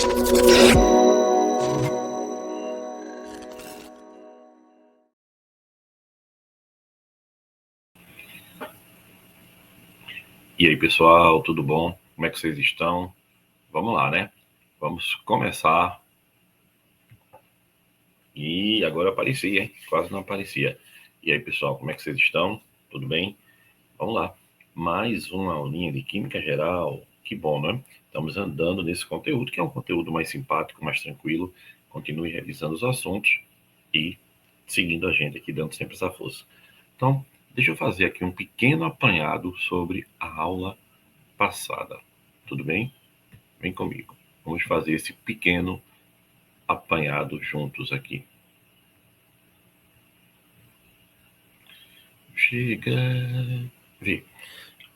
E aí, pessoal, tudo bom? Como é que vocês estão? Vamos lá, né? Vamos começar. E agora aparecia, hein? Quase não aparecia. E aí, pessoal, como é que vocês estão? Tudo bem? Vamos lá. Mais uma aulinha de Química Geral. Que bom, né? Estamos andando nesse conteúdo, que é um conteúdo mais simpático, mais tranquilo. Continue revisando os assuntos e seguindo a gente aqui, dando sempre essa força. Então, deixa eu fazer aqui um pequeno apanhado sobre a aula passada. Tudo bem? Vem comigo. Vamos fazer esse pequeno apanhado juntos aqui. Chega. Vê.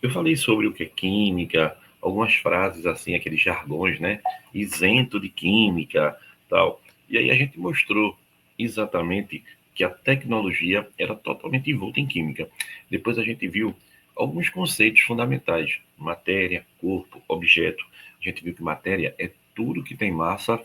Eu falei sobre o que é química, algumas frases assim, aqueles jargões, né? Isento de química, tal. E aí a gente mostrou exatamente que a tecnologia era totalmente envolta em química. Depois a gente viu alguns conceitos fundamentais: matéria, corpo, objeto. A gente viu que matéria é tudo que tem massa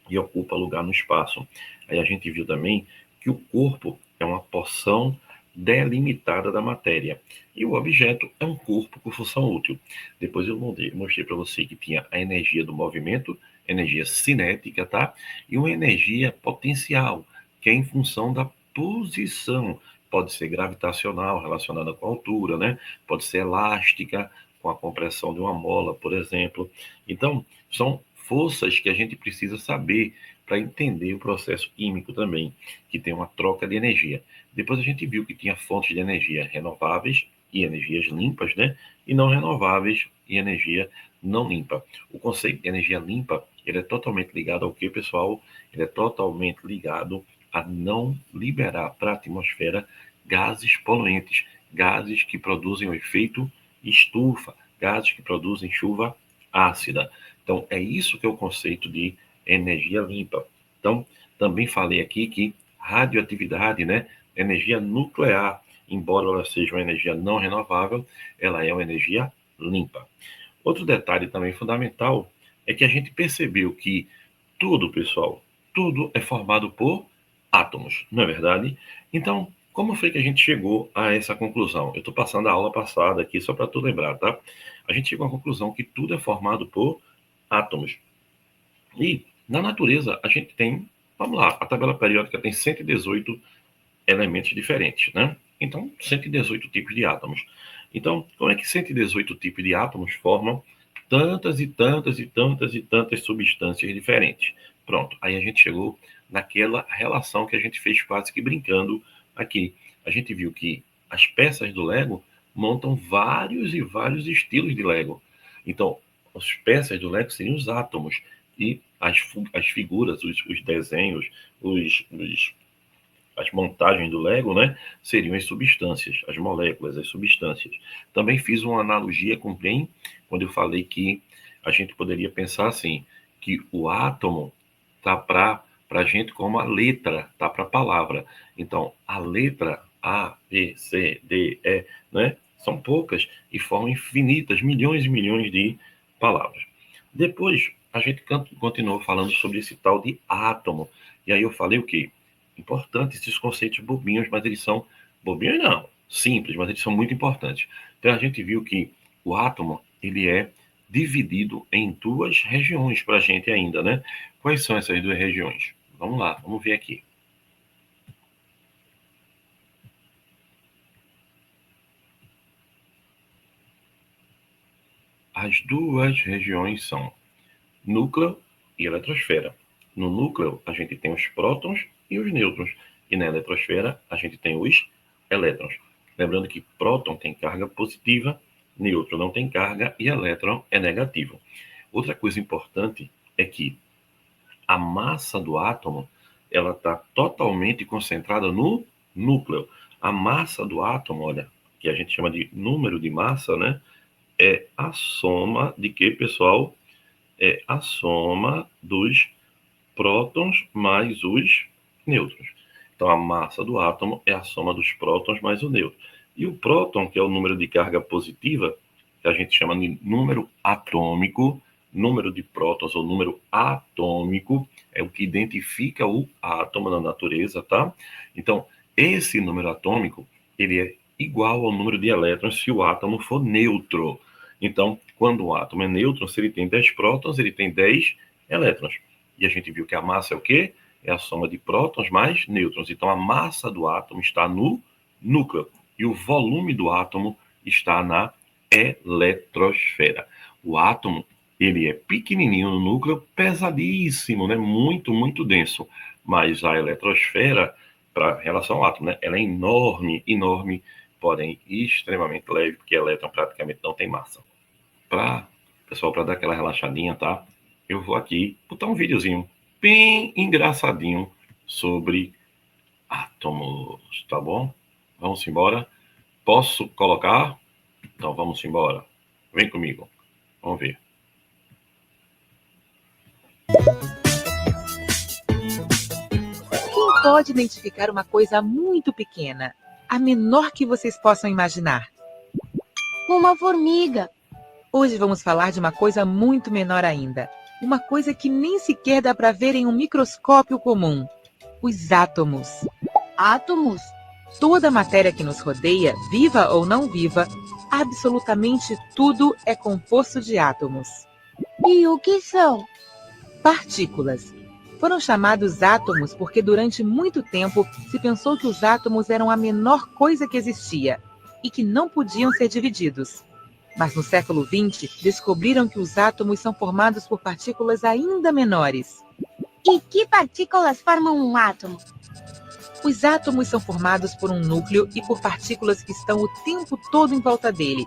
e ocupa lugar no espaço. Aí a gente viu também que o corpo é uma porção delimitada da matéria e o objeto é um corpo com função útil. Depois eu mostrei para você que tinha a energia do movimento, energia cinética, tá? E uma energia potencial, que é em função da posição. Pode ser gravitacional, relacionada com a altura, né? Pode ser elástica, com a compressão de uma mola, por exemplo. Então, são forças que a gente precisa saber para entender o processo químico também, que tem uma troca de energia. Depois a gente viu que tinha fontes de energia renováveis e energias limpas, né? E não renováveis e energia não limpa. O conceito de energia limpa, ele é totalmente ligado ao que, pessoal? Ele é totalmente ligado a não liberar para a atmosfera gases poluentes, gases que produzem o efeito estufa, gases que produzem chuva ácida. Então, é isso que é o conceito de energia limpa. Então, também falei aqui que radioatividade, né, energia nuclear, embora ela seja uma energia não renovável, ela é uma energia limpa. Outro detalhe também fundamental é que a gente percebeu que tudo, pessoal, tudo é formado por átomos, não é verdade? Então, como foi que a gente chegou a essa conclusão? Eu estou passando a aula passada aqui só para tu lembrar, tá? A gente chegou à conclusão que tudo é formado por átomos. E na natureza a gente tem, vamos lá, a tabela periódica tem 118 elementos diferentes, né? Então, 118 tipos de átomos. Então, como é que 118 tipos de átomos formam tantas e tantas e tantas e tantas substâncias diferentes? Pronto, aí a gente chegou naquela relação que a gente fez quase que brincando aqui. A gente viu que as peças do Lego montam vários e vários estilos de Lego. Então, as peças do Lego seriam os átomos e as figuras, os desenhos, as montagens do Lego, né, seriam as substâncias, as moléculas, as substâncias. Também fiz uma analogia com bem quando eu falei que a gente poderia pensar assim, que o átomo tá para a gente como a letra, tá para a palavra. Então, a letra A, B, C, D, E, né, são poucas e formam infinitas, milhões e milhões de palavras. Depois, a gente continuou falando sobre esse tal de átomo. E aí eu falei o quê? Importante esses conceitos bobinhos, mas eles são bobinhos não, simples, mas eles são muito importantes. Então a gente viu que o átomo ele é dividido em duas regiões para a gente ainda, né? Quais são essas duas regiões? Vamos lá, vamos ver aqui. As duas regiões são núcleo e eletrosfera. No núcleo, a gente tem os prótons e os nêutrons. E na eletrosfera, a gente tem os elétrons. Lembrando que próton tem carga positiva, nêutron não tem carga e elétron é negativo. Outra coisa importante é que a massa do átomo ela está totalmente concentrada no núcleo. A massa do átomo, olha, que a gente chama de número de massa, né? É a soma de que, pessoal? É a soma dos prótons mais os nêutrons. Então, a massa do átomo é a soma dos prótons mais o nêutron. E o próton, que é o número de carga positiva, que a gente chama de número atômico, Número de prótons, ou número atômico, é o que identifica o átomo na natureza, tá? Então, esse número atômico, ele é igual ao número de elétrons se o átomo for neutro. Então, quando o átomo é neutro, se ele tem 10 prótons, ele tem 10 elétrons. E a gente viu que a massa é o quê? É a soma de prótons mais nêutrons. Então, a massa do átomo está no núcleo e o volume do átomo está na eletrosfera. O átomo, ele é pequenininho no núcleo, pesadíssimo, né? Muito, muito denso. Mas a eletrosfera, para relação ao átomo, né? Ela é enorme, enorme, porém extremamente leve, porque elétron praticamente não tem massa. Pessoal, para dar aquela relaxadinha, tá? Eu vou aqui botar um videozinho bem engraçadinho sobre átomos, tá bom? Vamos embora. Posso colocar? Então vamos embora. Vem comigo. Vamos ver. Quem pode identificar uma coisa muito pequena, a menor que vocês possam imaginar? Uma formiga. Hoje vamos falar de uma coisa muito menor ainda. Uma coisa que nem sequer dá para ver em um microscópio comum. Os átomos. Átomos? Toda a matéria que nos rodeia, viva ou não viva, absolutamente tudo é composto de átomos. E o que são? Partículas. Foram chamados átomos porque durante muito tempo se pensou que os átomos eram a menor coisa que existia e que não podiam ser divididos. Mas no século XX, descobriram que os átomos são formados por partículas ainda menores. E que partículas formam um átomo? Os átomos são formados por um núcleo e por partículas que estão o tempo todo em volta dele,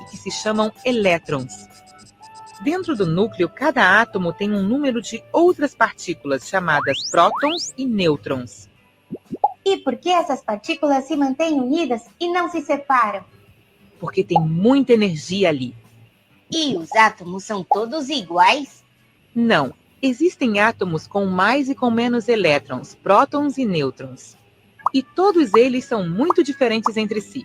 e que se chamam elétrons. Dentro do núcleo, cada átomo tem um número de outras partículas, chamadas prótons e nêutrons. E por que essas partículas se mantêm unidas e não se separam? Porque tem muita energia ali. E os átomos são todos iguais? Não, existem átomos com mais e com menos elétrons, prótons e nêutrons. E todos eles são muito diferentes entre si.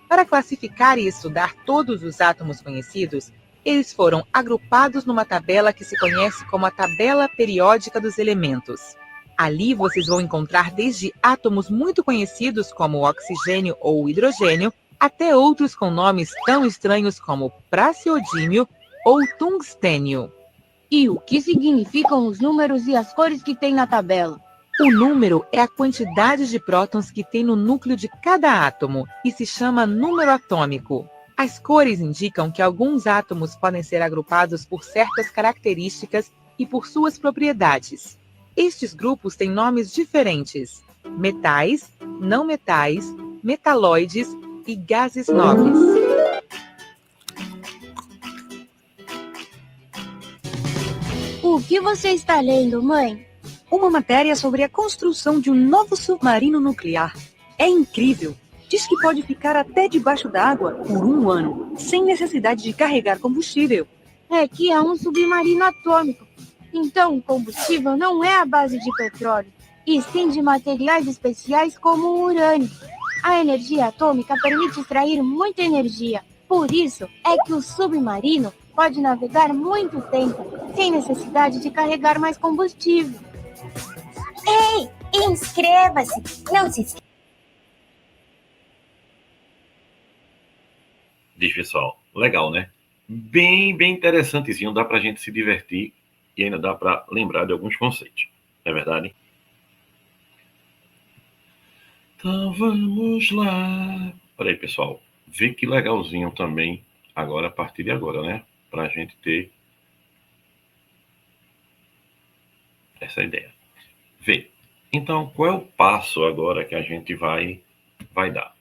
Para classificar e estudar todos os átomos conhecidos, eles foram agrupados numa tabela que se conhece como a Tabela Periódica dos Elementos. Ali vocês vão encontrar desde átomos muito conhecidos como o oxigênio ou o hidrogênio, até outros com nomes tão estranhos como praseodímio ou tungstênio. E o que significam os números e as cores que tem na tabela? O número é a quantidade de prótons que tem no núcleo de cada átomo e se chama número atômico. As cores indicam que alguns átomos podem ser agrupados por certas características e por suas propriedades. Estes grupos têm nomes diferentes: metais, não metais, metalóides e gases nobres. O que você está lendo, mãe? Uma matéria sobre a construção de um novo submarino nuclear. É incrível! Diz que pode ficar até debaixo d'água por 1 ano, sem necessidade de carregar combustível. É que é um submarino atômico. Então, o combustível não é a base de petróleo, e sim de materiais especiais como o urânio. A energia atômica permite extrair muita energia. Por isso é que o submarino pode navegar muito tempo, sem necessidade de carregar mais combustível. Ei, inscreva-se! Não se esqueça. Diz, pessoal, legal, né? Bem, bem interessantezinho, dá pra gente se divertir e ainda dá pra lembrar de alguns conceitos, não é verdade? Então vamos lá. Olha aí, pessoal, vê que legalzinho também, agora, a partir de agora, né? Pra gente ter essa ideia. Vê, então, qual é o passo agora que a gente vai dar?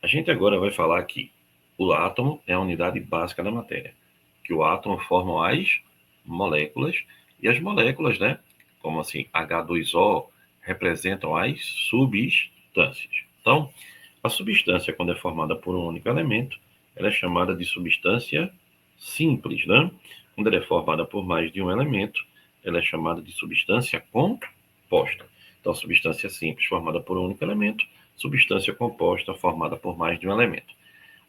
A gente agora vai falar que o átomo é a unidade básica da matéria, que o átomo forma as moléculas, e as moléculas, né, como assim, H2O, representam as substâncias. Então, a substância, quando é formada por um único elemento, ela é chamada de substância simples, né? Quando ela é formada por mais de um elemento, ela é chamada de substância composta. Então, substância simples formada por um único elemento, substância composta formada por mais de um elemento.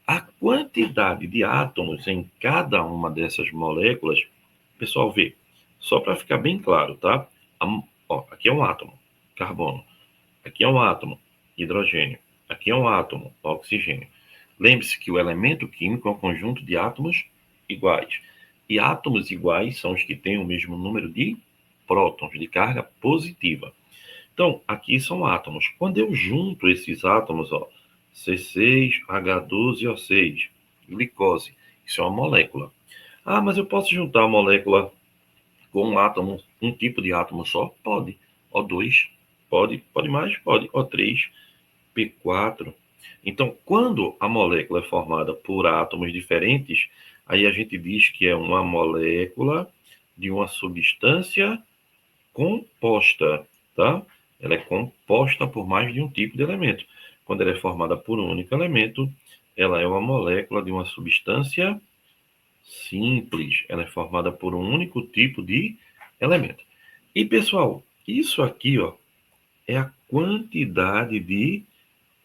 A quantidade de átomos em cada uma dessas moléculas Pessoal, vê, só para ficar bem claro, tá? Ó, aqui é um átomo, carbono. Aqui é um átomo, hidrogênio. Aqui é um átomo, oxigênio. Lembre-se que o elemento químico é um conjunto de átomos iguais. E átomos iguais são os que têm o mesmo número de prótons, de carga positiva. Então, aqui são átomos. Quando eu junto esses átomos, ó, C6H12O6, glicose, isso é uma molécula. Ah, mas eu posso juntar a molécula com um átomo, um tipo de átomo só? Pode. O2, pode mais? Pode. O3, P4. Então, quando a molécula é formada por átomos diferentes, aí a gente diz que é uma molécula de uma substância composta, tá? Ela é composta por mais de um tipo de elemento. Quando ela é formada por um único elemento, ela é uma molécula de uma substância simples. Ela é formada por um único tipo de elemento. E, pessoal, isso aqui, ó, é a quantidade de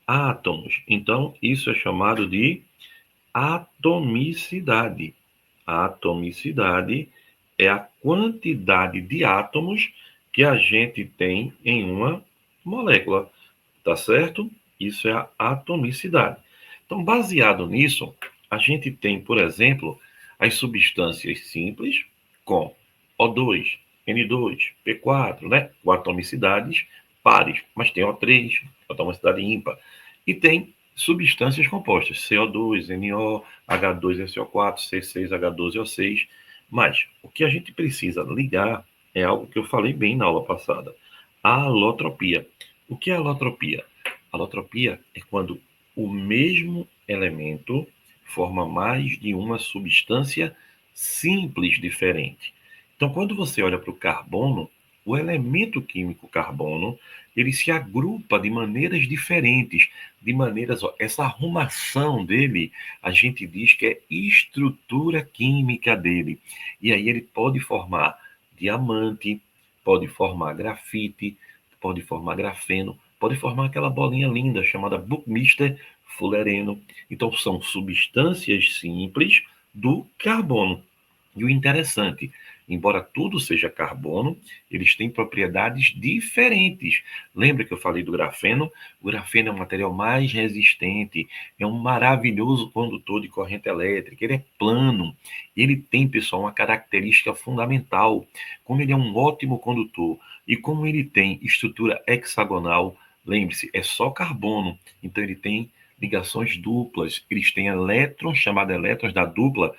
átomos. Então, isso é chamado de atomicidade. A atomicidade é a quantidade de átomos que a gente tem em uma molécula, tá certo? Isso é a atomicidade. Então, baseado nisso, a gente tem, por exemplo, as substâncias simples com O2, N2, P4, né? Com atomicidades pares, mas tem O3, atomicidade ímpar. E tem substâncias compostas, CO2, NO, H2SO4, C6H12O6. Mas o que a gente precisa ligar é algo que eu falei bem na aula passada, a alotropia. O que é alotropia? Alotropia é quando o mesmo elemento forma mais de uma substância simples diferente. Então, quando você olha para o carbono, o elemento químico carbono, ele se agrupa de maneiras diferentes, de maneiras, ó, essa arrumação dele, a gente diz que é estrutura química dele. E aí ele pode formar diamante, pode formar grafite, pode formar grafeno, pode formar aquela bolinha linda chamada Buckminster fullereno. Então são substâncias simples do carbono. E o interessante, embora tudo seja carbono, eles têm propriedades diferentes. Lembra que eu falei do grafeno? O grafeno é um material mais resistente, é um maravilhoso condutor de corrente elétrica, ele é plano, ele tem, pessoal, uma característica fundamental. Como ele é um ótimo condutor e como ele tem estrutura hexagonal, lembre-se, é só carbono, então ele tem ligações duplas, eles têm elétrons, chamados elétrons da dupla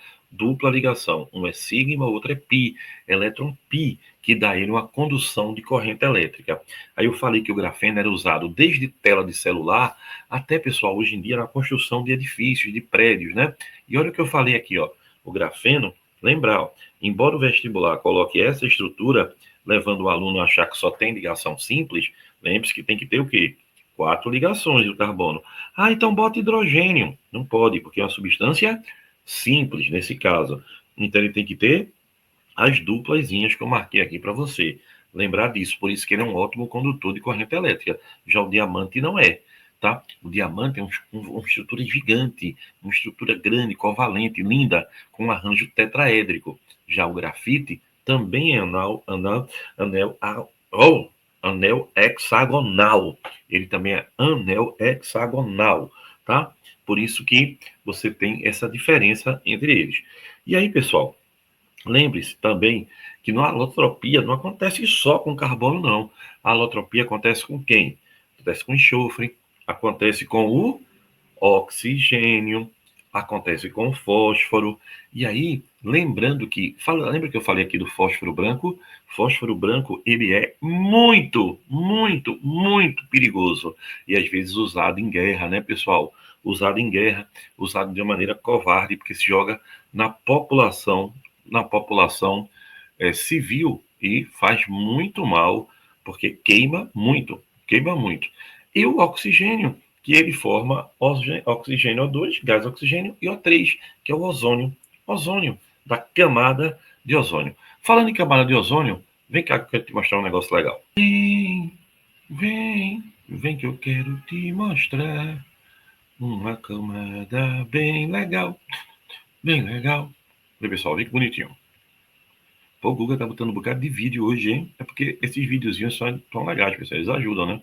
ligação. Um é sigma, o outro é pi, elétron pi, que dá ele uma condução de corrente elétrica. Aí eu falei que o grafeno era usado desde tela de celular até, pessoal, hoje em dia na construção de edifícios, de prédios, né? E olha o que eu falei aqui, ó, o grafeno, lembrar, ó, embora o vestibular coloque essa estrutura, levando o aluno a achar que só tem ligação simples, lembre-se que tem que ter o quê? 4 ligações do carbono. Ah, então bota hidrogênio. Não pode, porque é uma substância simples nesse caso. Então ele tem que ter as duplazinhas que eu marquei aqui para você. Lembrar disso, por isso que ele é um ótimo condutor de corrente elétrica. Já o diamante não é, tá? O diamante é uma estrutura gigante, uma estrutura grande, covalente, linda, com um arranjo tetraédrico. Já o grafite também é anel hexagonal. Ele também é anel hexagonal, tá? Por isso que você tem essa diferença entre eles. E aí, pessoal, lembre-se também que a alotropia não acontece só com carbono, não. A alotropia acontece com quem? Acontece com enxofre, acontece com o oxigênio, acontece com o fósforo. E aí, lembrando que, lembra que eu falei aqui do fósforo branco? Fósforo branco, ele é muito, muito, muito perigoso. E às vezes usado em guerra, né, pessoal? Usado em guerra, usado de uma maneira covarde, porque se joga na população civil e faz muito mal, porque queima muito, queima muito. E o oxigênio, que ele forma oxigênio O2, gás oxigênio, e O3, que é o ozônio, da camada de ozônio. Falando em camada de ozônio, vem cá que eu quero te mostrar um negócio legal. Vem que eu quero te mostrar uma camada bem legal. Bem legal. Vê, pessoal, vem que bonitinho. Pô, o Google tá botando um bocado de vídeo hoje, hein? É porque esses videozinhos são legais, pessoal. Eles ajudam, né?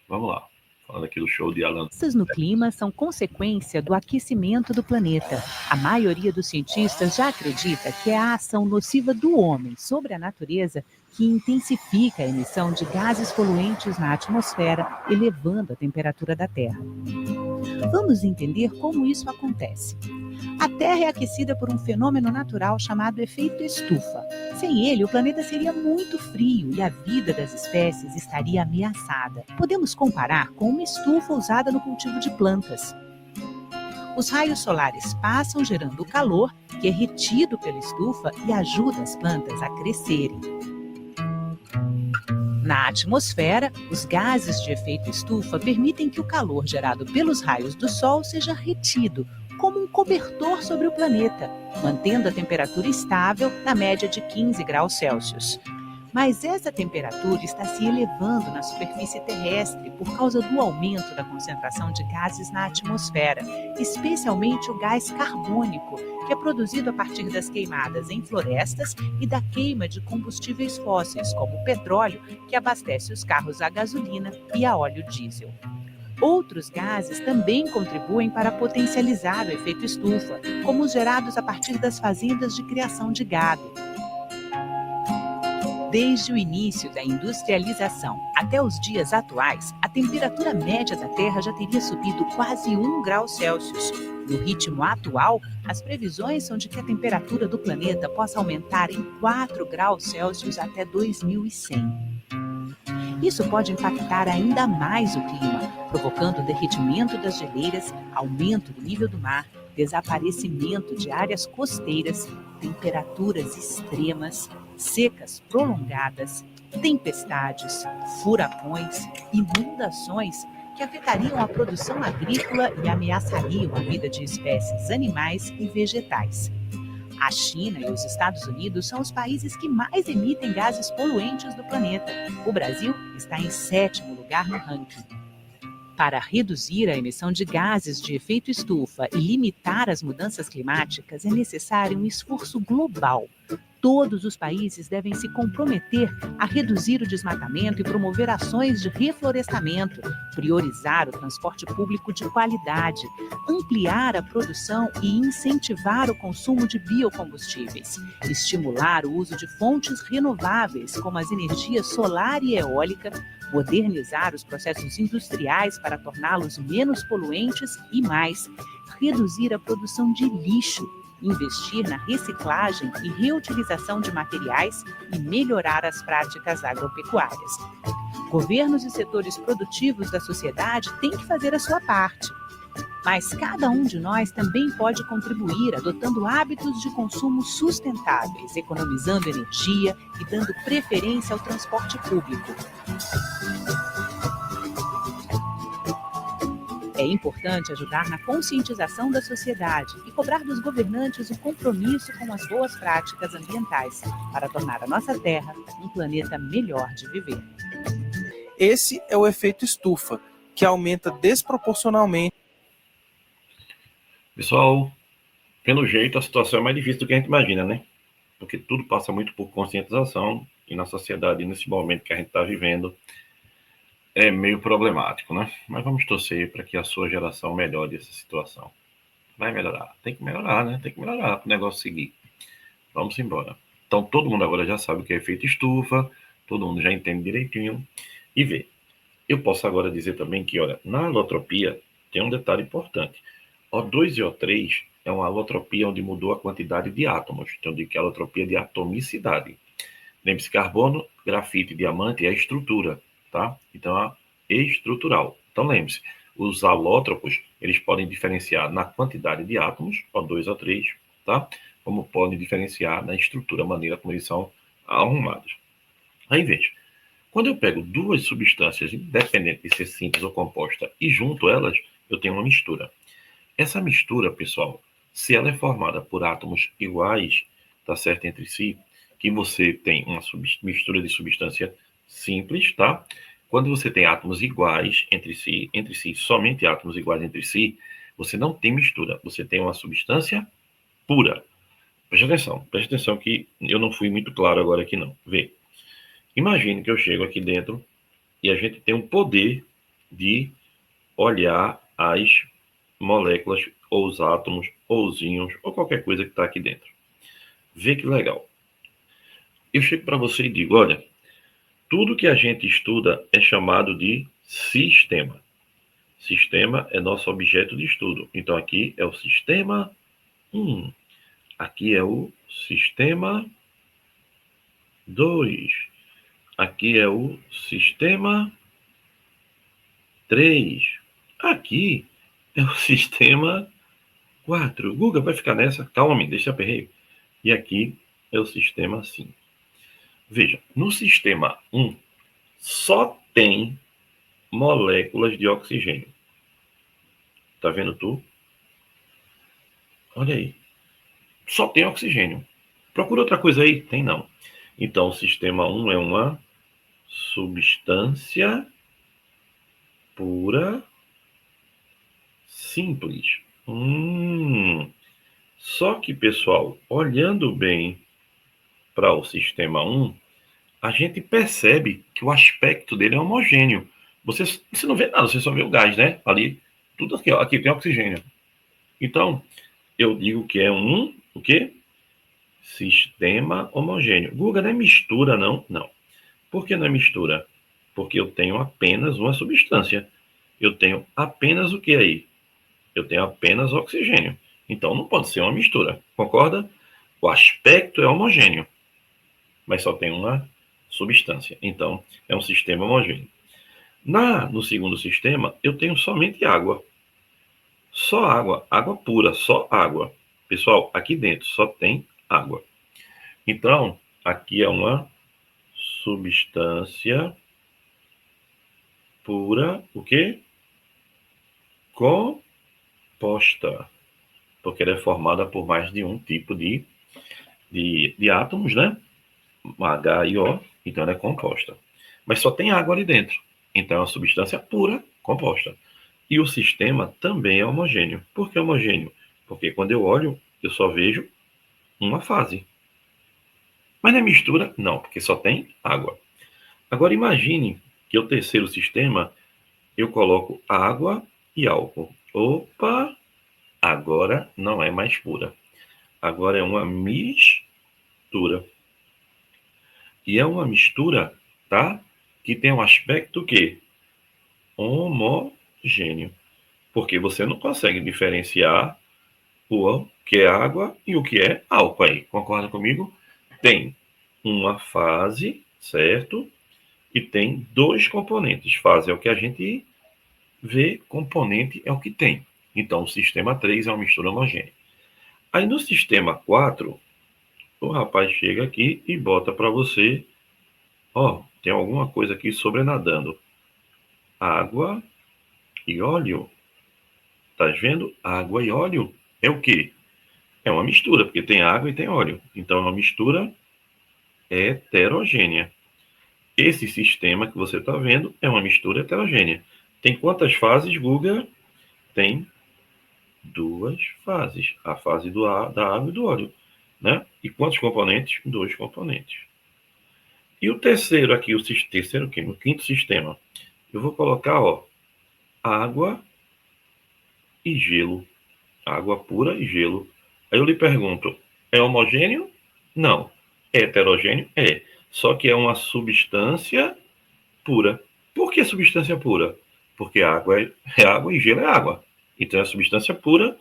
Vamos lá. Falando aqui do show de Alan. Mudanças no clima são consequência do aquecimento do planeta. A maioria dos cientistas já acredita que é a ação nociva do homem sobre a natureza que intensifica a emissão de gases poluentes na atmosfera, elevando a temperatura da Terra. Vamos entender como isso acontece. A Terra é aquecida por um fenômeno natural chamado efeito estufa. Sem ele, o planeta seria muito frio e a vida das espécies estaria ameaçada. Podemos comparar com uma estufa usada no cultivo de plantas. Os raios solares passam gerando calor, que é retido pela estufa e ajuda as plantas a crescerem. Na atmosfera, os gases de efeito estufa permitem que o calor gerado pelos raios do Sol seja retido, como um cobertor sobre o planeta, mantendo a temperatura estável na média de 15 graus Celsius. Mas essa temperatura está se elevando na superfície terrestre por causa do aumento da concentração de gases na atmosfera, especialmente o gás carbônico, que é produzido a partir das queimadas em florestas e da queima de combustíveis fósseis, como o petróleo, que abastece os carros a gasolina e a óleo diesel. Outros gases também contribuem para potencializar o efeito estufa, como os gerados a partir das fazendas de criação de gado. Desde o início da industrialização até os dias atuais, a temperatura média da Terra já teria subido quase 1 grau Celsius. No ritmo atual, as previsões são de que a temperatura do planeta possa aumentar em 4 graus Celsius até 2100. Isso pode impactar ainda mais o clima, provocando o derretimento das geleiras, aumento do nível do mar, desaparecimento de áreas costeiras, temperaturas extremas, secas prolongadas, tempestades, furacões, inundações que afetariam a produção agrícola e ameaçariam a vida de espécies animais e vegetais. A China e os Estados Unidos são os países que mais emitem gases poluentes do planeta. O Brasil está em 7º lugar no ranking. Para reduzir a emissão de gases de efeito estufa e limitar as mudanças climáticas, é necessário um esforço global. Todos os países devem se comprometer a reduzir o desmatamento e promover ações de reflorestamento, priorizar o transporte público de qualidade, ampliar a produção e incentivar o consumo de biocombustíveis, estimular o uso de fontes renováveis, como as energias solar e eólica, modernizar os processos industriais para torná-los menos poluentes e mais, reduzir a produção de lixo, investir na reciclagem e reutilização de materiais e melhorar as práticas agropecuárias. Governos e setores produtivos da sociedade têm que fazer a sua parte. Mas cada um de nós também pode contribuir adotando hábitos de consumo sustentáveis, economizando energia e dando preferência ao transporte público. É importante ajudar na conscientização da sociedade e cobrar dos governantes o compromisso com as boas práticas ambientais para tornar a nossa Terra um planeta melhor de viver. Esse é o efeito estufa, que aumenta desproporcionalmente. Pessoal, pelo jeito a situação é mais difícil do que a gente imagina, né? Porque tudo passa muito por conscientização e na sociedade, nesse momento que a gente está vivendo, é meio problemático, né? Mas vamos torcer para que a sua geração melhore essa situação. Vai melhorar. Tem que melhorar, né? Tem que melhorar para o negócio seguir. Vamos embora. Então, todo mundo agora já sabe o que é efeito estufa, todo mundo já entende direitinho. E vê. Eu posso agora dizer também que, olha, na alotropia tem um detalhe importante. O2 e O3 é uma alotropia onde mudou a quantidade de átomos. Então, eu digo que é a alotropia de atomicidade. Lembre-se, carbono, grafite e diamante é a estrutura. Tá? Então, é estrutural. Então, lembre-se, os alótropos, eles podem diferenciar na quantidade de átomos, O2, O3, tá? Como podem diferenciar na estrutura, a maneira como eles são arrumados. Aí, veja, quando eu pego duas substâncias, independente de ser simples ou composta, e junto elas, eu tenho uma mistura. Essa mistura, pessoal, se ela é formada por átomos iguais, tá certo, entre si, que você tem uma mistura de substância simples, tá? Quando você tem átomos iguais entre si, somente átomos iguais entre si, você não tem mistura, você tem uma substância pura. preste atenção que eu não fui muito claro agora aqui não. Vê, imagine que eu chego aqui dentro e a gente tem o poder de olhar as moléculas, ou os átomos, ou os íons, ou qualquer coisa que está aqui dentro. Vê que legal. Eu chego para você e digo, olha, tudo que a gente estuda é chamado de sistema. Sistema é nosso objeto de estudo. Então aqui é o sistema 1. Aqui é o sistema 2. Aqui é o sistema 3. Aqui é o sistema 4. Guga, vai ficar nessa? Calma, deixa eu aperreio. E aqui é o sistema 5. Veja, no sistema 1 só tem moléculas de oxigênio. Tá vendo tu? Olha aí. Só tem oxigênio. Procura outra coisa aí? Tem não. Então, o sistema 1 é uma substância pura simples. Só que, pessoal, olhando bem para o sistema 1, a gente percebe que o aspecto dele é homogêneo. Você não vê nada, você só vê o gás, né? Ali, tudo aqui, ó, aqui tem oxigênio. Então, eu digo que é o quê? Sistema homogêneo. Guga, não é mistura, não? Não. Por que não é mistura? Porque eu tenho apenas uma substância. Eu tenho apenas o que aí? Eu tenho apenas oxigênio. Então, não pode ser uma mistura. Concorda? O aspecto é homogêneo, mas só tem uma substância. Então, é um sistema homogêneo. No segundo sistema, eu tenho somente água. Só água. Água pura, só água. Pessoal, aqui dentro só tem água. Então, aqui é uma substância pura, o quê? Composta. Porque ela é formada por mais de um tipo de átomos, né? H e O, então ela é composta. Mas só tem água ali dentro. Então é uma substância pura, composta. E o sistema também é homogêneo. Por que homogêneo? Porque quando eu olho, eu só vejo uma fase. Mas não é mistura? Não, porque só tem água. Agora imagine que o terceiro sistema, eu coloco água e álcool. Opa! Agora não é mais pura. Agora é uma mistura. E é uma mistura, tá? Que tem um aspecto que homogêneo. Porque você não consegue diferenciar o que é água e o que é álcool aí. Concorda comigo? Tem uma fase, certo? E tem dois componentes. Fase é o que a gente vê, componente é o que tem. Então, o sistema 3 é uma mistura homogênea. Aí, no sistema 4, o rapaz chega aqui e bota para você, ó, tem alguma coisa aqui sobrenadando. Água e óleo. Tá vendo? Água e óleo é o quê? É uma mistura, porque tem água e tem óleo. Então, é uma mistura heterogênea. Esse sistema que você está vendo é uma mistura heterogênea. Tem quantas fases, Guga? Tem 2 fases. A fase da água e do óleo, né? E quantos componentes? 2 componentes. E o terceiro aqui, o quinto sistema, eu vou colocar, ó, água e gelo. Água pura e gelo. Aí eu lhe pergunto, é homogêneo? Não. É heterogêneo? É. Só que é uma substância pura. Por que substância pura? Porque água é água e gelo é água. Então é substância pura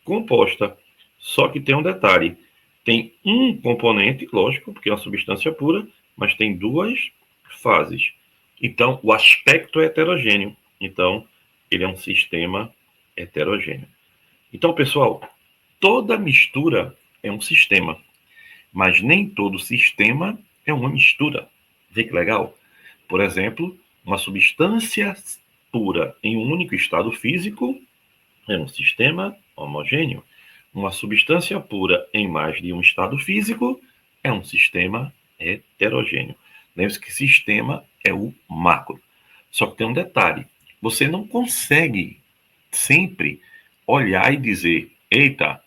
composta. Só que tem um detalhe. Tem um componente, lógico, porque é uma substância pura, mas tem 2 fases. Então, o aspecto é heterogêneo. Então, ele é um sistema heterogêneo. Então, pessoal, toda mistura é um sistema, mas nem todo sistema é uma mistura. Vê que legal? Por exemplo, uma substância pura em um único estado físico é um sistema homogêneo. Uma substância pura em mais de um estado físico é um sistema heterogêneo. Lembre-se que sistema é o macro. Só que tem um detalhe. Você não consegue sempre olhar e dizer, eita,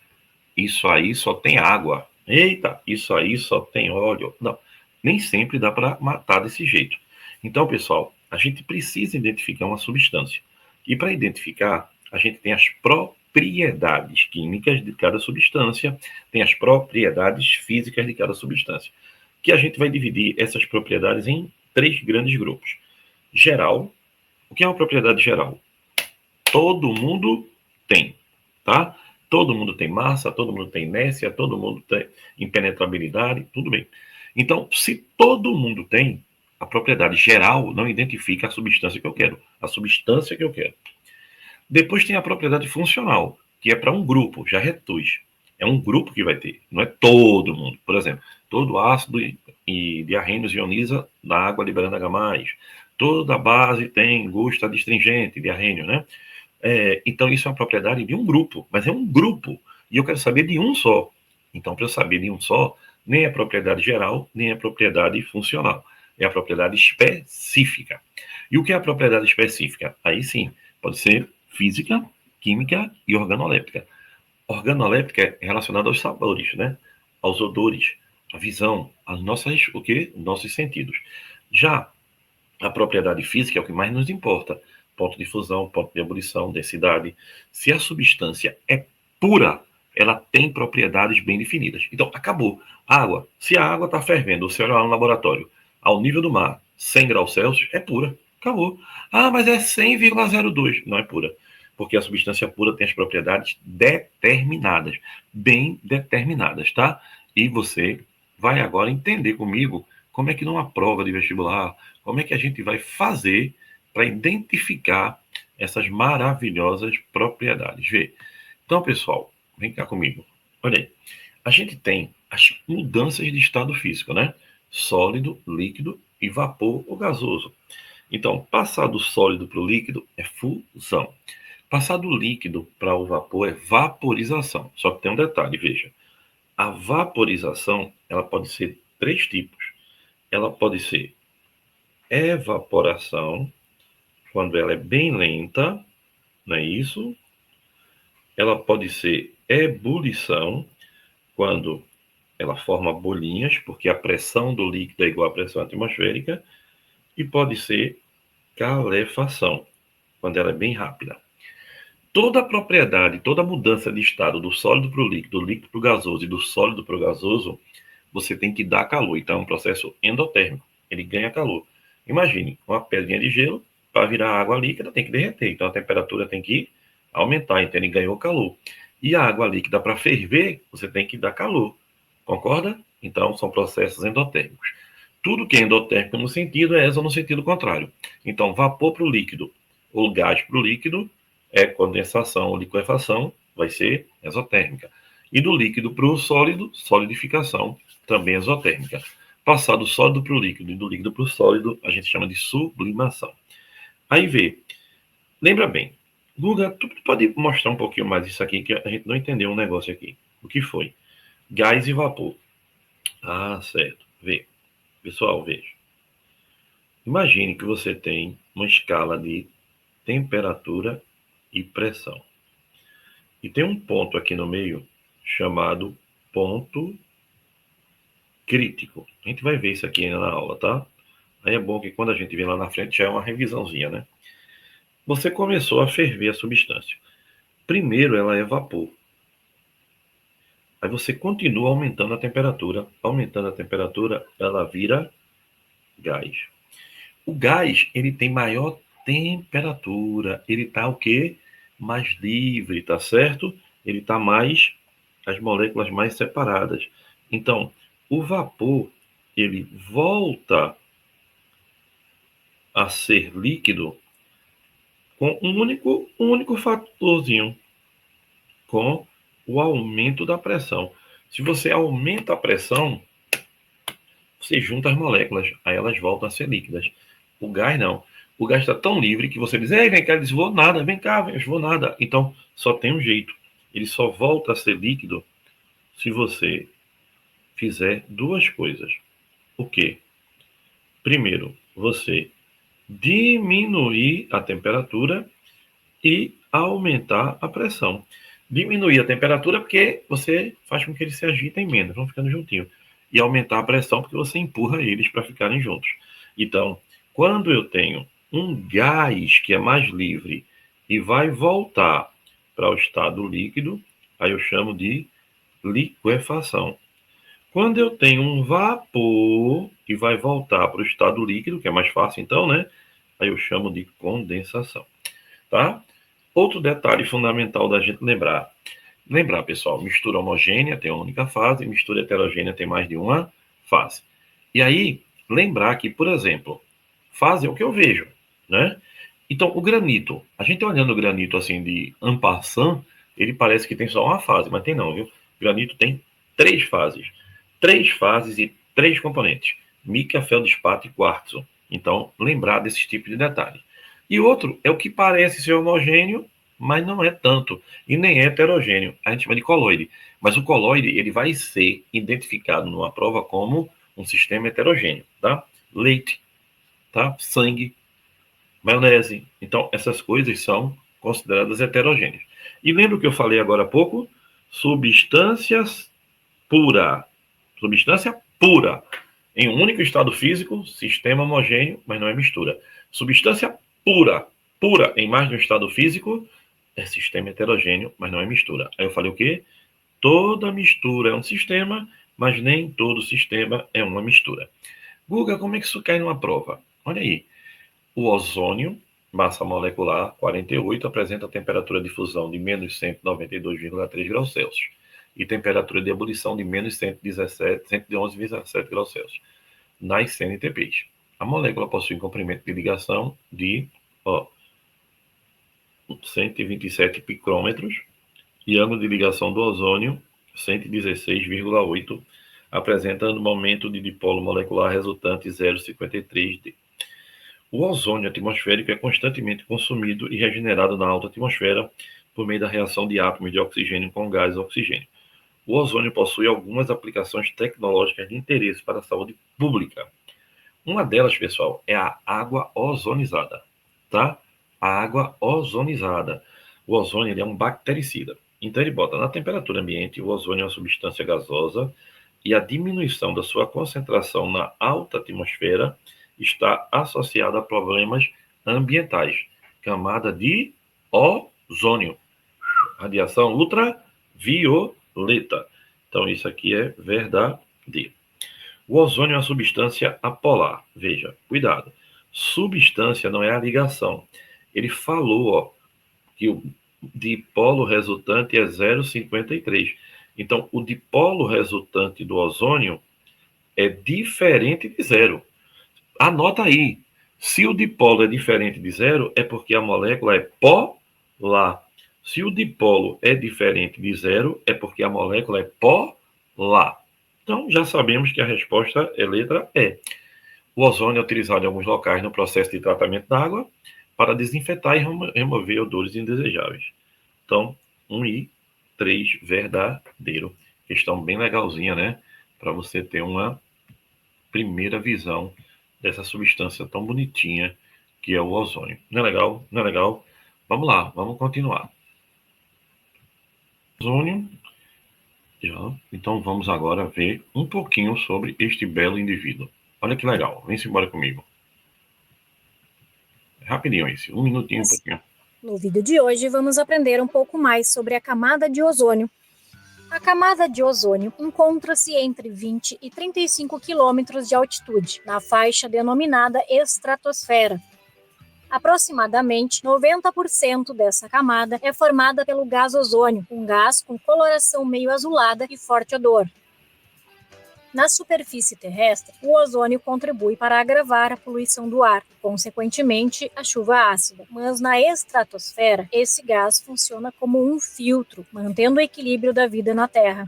isso aí só tem água. Eita, isso aí só tem óleo. Não, nem sempre dá para matar desse jeito. Então, pessoal, a gente precisa identificar uma substância. E para identificar, a gente tem as propriedades químicas de cada substância, tem as propriedades físicas de cada substância. Que a gente vai dividir essas propriedades em 3 grandes grupos. Geral. O que é uma propriedade geral? Todo mundo tem, tá? Todo mundo tem massa, todo mundo tem inércia, todo mundo tem impenetrabilidade, tudo bem. Então, se todo mundo tem, a propriedade geral não identifica a substância que eu quero, a substância que eu quero. Depois tem a propriedade funcional, que é para um grupo, já reduz. É um grupo que vai ter, não é todo mundo. Por exemplo, todo ácido e diarrênios ioniza na água liberando H+. Toda base tem gosto adstringente, diarrênio, né? Então, isso é uma propriedade de um grupo, mas é um grupo, e eu quero saber de um só. Então, para eu saber de um só, nem é propriedade geral, nem é propriedade funcional. É a propriedade específica. E o que é a propriedade específica? Aí sim, pode ser física, química e organoléptica. Organoléptica é relacionada aos sabores, né? Aos odores, à visão, às nossas, o quê? Nossos sentidos. Já a propriedade física é o que mais nos importa. Ponto de fusão, ponto de ebulição, densidade. Se a substância é pura, ela tem propriedades bem definidas. Então, acabou. Água. Se a água está fervendo, você olha lá no laboratório, ao nível do mar, 100 graus Celsius, é pura. Acabou. Ah, mas é 100,02. Não é pura. Porque a substância pura tem as propriedades determinadas. Bem determinadas, tá? E você vai agora entender comigo como é que numa prova de vestibular, como é que a gente vai fazer para identificar essas maravilhosas propriedades. Vê. Então, pessoal, vem cá comigo. Olha aí. A gente tem as mudanças de estado físico, né? Sólido, líquido e vapor ou gasoso. Então, passar do sólido para o líquido é fusão. Passar do líquido para o vapor é vaporização. Só que tem um detalhe, veja. A vaporização, ela pode ser 3 tipos. Ela pode ser evaporação, quando ela é bem lenta, não é isso? Ela pode ser ebulição, quando ela forma bolinhas, porque a pressão do líquido é igual à pressão atmosférica, e pode ser calefação, quando ela é bem rápida. Toda propriedade, toda mudança de estado do sólido para o líquido, do líquido para o gasoso e do sólido para o gasoso, você tem que dar calor. Então, é um processo endotérmico. Ele ganha calor. Imagine, uma pedrinha de gelo, para virar água líquida, tem que derreter. Então, a temperatura tem que aumentar. Então, ele ganhou calor. E a água líquida, para ferver, você tem que dar calor. Concorda? Então, são processos endotérmicos. Tudo que é endotérmico no sentido é exo no sentido contrário. Então, vapor para o líquido ou gás para o líquido é condensação ou liquefação, vai ser exotérmica. E do líquido para o sólido, solidificação, também exotérmica. Passar do sólido para o líquido e do líquido para o sólido, a gente chama de sublimação. Aí vê, lembra bem, Guga, tu pode mostrar um pouquinho mais isso aqui, que a gente não entendeu um negócio aqui. O que foi? Gás e vapor. Ah, certo. Vê. Pessoal, veja. Imagine que você tem uma escala de temperatura e pressão. E tem um ponto aqui no meio chamado ponto crítico. A gente vai ver isso aqui ainda na aula, tá? Aí é bom que quando a gente vê lá na frente já é uma revisãozinha, né? Você começou a ferver a substância. Primeiro ela é vapor. Aí você continua aumentando a temperatura. Aumentando a temperatura, ela vira gás. O gás, ele tem maior temperatura. Ele tá o quê? Mais livre, tá certo? Ele tá mais, as moléculas mais separadas. Então, o vapor, ele volta a ser líquido com um único fatorzinho, com o aumento da pressão. Se você aumenta a pressão, você junta as moléculas, aí elas voltam a ser líquidas. O gás não. O gás está tão livre que você diz, ei, vem cá, ele diz, vou nada, vem cá, eu vou nada. Então, só tem um jeito. Ele só volta a ser líquido se você fizer 2 coisas. O quê? Primeiro, você diminuir a temperatura e aumentar a pressão. Diminuir a temperatura porque você faz com que eles se agitem menos, vão ficando juntinhos. E aumentar a pressão porque você empurra eles para ficarem juntos. Então, quando eu tenho um gás que é mais livre e vai voltar para o estado líquido, aí eu chamo de liquefação. Quando eu tenho um vapor que vai voltar para o estado líquido, que é mais fácil então, né? Aí eu chamo de condensação, tá? Outro detalhe fundamental da gente lembrar. Lembrar, pessoal, mistura homogênea tem uma única fase, mistura heterogênea tem mais de uma fase. E aí, lembrar que, por exemplo, fase é o que eu vejo, né? Então, o granito, a gente olhando o granito assim de en passant, ele parece que tem só uma fase, mas tem não, viu? O granito tem 3 fases. 3 fases e 3 componentes. Mica, feldespato e quartzo. Então, lembrar desses tipos de detalhes. E outro é o que parece ser homogêneo, mas não é tanto. E nem é heterogêneo. A gente chama de coloide. Mas o coloide, ele vai ser identificado numa prova como um sistema heterogêneo, tá? Leite, tá? Sangue, maionese. Então, essas coisas são consideradas heterogêneas. E lembra o que eu falei agora há pouco? Substâncias pura. Substância pura. Em um único estado físico, sistema homogêneo, mas não é mistura. Substância pura. Pura em mais de um estado físico, é sistema heterogêneo, mas não é mistura. Aí eu falei o quê? Toda mistura é um sistema, mas nem todo sistema é uma mistura. Guga, como é que isso cai numa prova? Olha aí. O ozônio, massa molecular 48, apresenta temperatura de fusão de menos 192,3 graus Celsius e temperatura de ebulição de menos 111,7 graus Celsius nas CNTPs. A molécula possui um comprimento de ligação de 127 picômetros e ângulo de ligação do ozônio 116,8, apresentando momento de dipolo molecular resultante 0,53 D. O ozônio atmosférico é constantemente consumido e regenerado na alta atmosfera por meio da reação de átomos de oxigênio com gás oxigênio. O ozônio possui algumas aplicações tecnológicas de interesse para a saúde pública. Uma delas, pessoal, é a água ozonizada, tá? A água ozonizada. O ozônio ele é um bactericida. Então ele bota na temperatura ambiente, o ozônio é uma substância gasosa e a diminuição da sua concentração na alta atmosfera está associada a problemas ambientais. Camada de ozônio. Radiação ultravioleta. Então isso aqui é verdadeiro. O ozônio é uma substância apolar. Veja, cuidado. Substância não é a ligação. Ele falou, que o dipolo resultante é 0,53. Então, o dipolo resultante do ozônio é diferente de zero. Anota aí. Se o dipolo é diferente de zero, é porque a molécula é polar. Se o dipolo é diferente de zero, é porque a molécula é polar. Então, já sabemos que a resposta é letra E. O ozônio é utilizado em alguns locais no processo de tratamento da água para desinfetar e remover odores indesejáveis. Então, 1 e 3, verdadeiro. Questão bem legalzinha, né? Para você ter uma primeira visão dessa substância tão bonitinha que é o ozônio. Não é legal? Não é legal? Vamos lá, vamos continuar. Ozônio. Então vamos agora ver um pouquinho sobre este belo indivíduo. Olha que legal, vem-se embora comigo. Rapidinho esse, um minutinho, um pouquinho. No vídeo de hoje vamos aprender um pouco mais sobre a camada de ozônio. A camada de ozônio encontra-se entre 20 e 35 quilômetros de altitude, na faixa denominada estratosfera. Aproximadamente 90% dessa camada é formada pelo gás ozônio, um gás com coloração meio azulada e forte odor. Na superfície terrestre, o ozônio contribui para agravar a poluição do ar, consequentemente, a chuva ácida. Mas na estratosfera, esse gás funciona como um filtro, mantendo o equilíbrio da vida na Terra.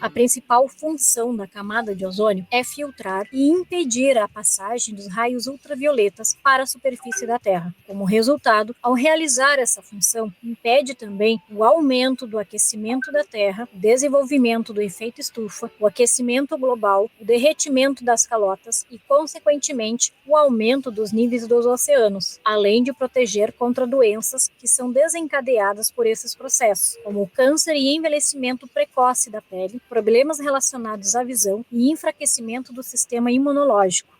A principal função da camada de ozônio é filtrar e impedir a passagem dos raios ultravioletas para a superfície da Terra. Como resultado, ao realizar essa função, impede também o aumento do aquecimento da Terra, o desenvolvimento do efeito estufa, o aquecimento global, o derretimento das calotas e, consequentemente, o aumento dos níveis dos oceanos, além de proteger contra doenças que são desencadeadas por esses processos, como o câncer e envelhecimento precoce da pele, problemas relacionados à visão e enfraquecimento do sistema imunológico.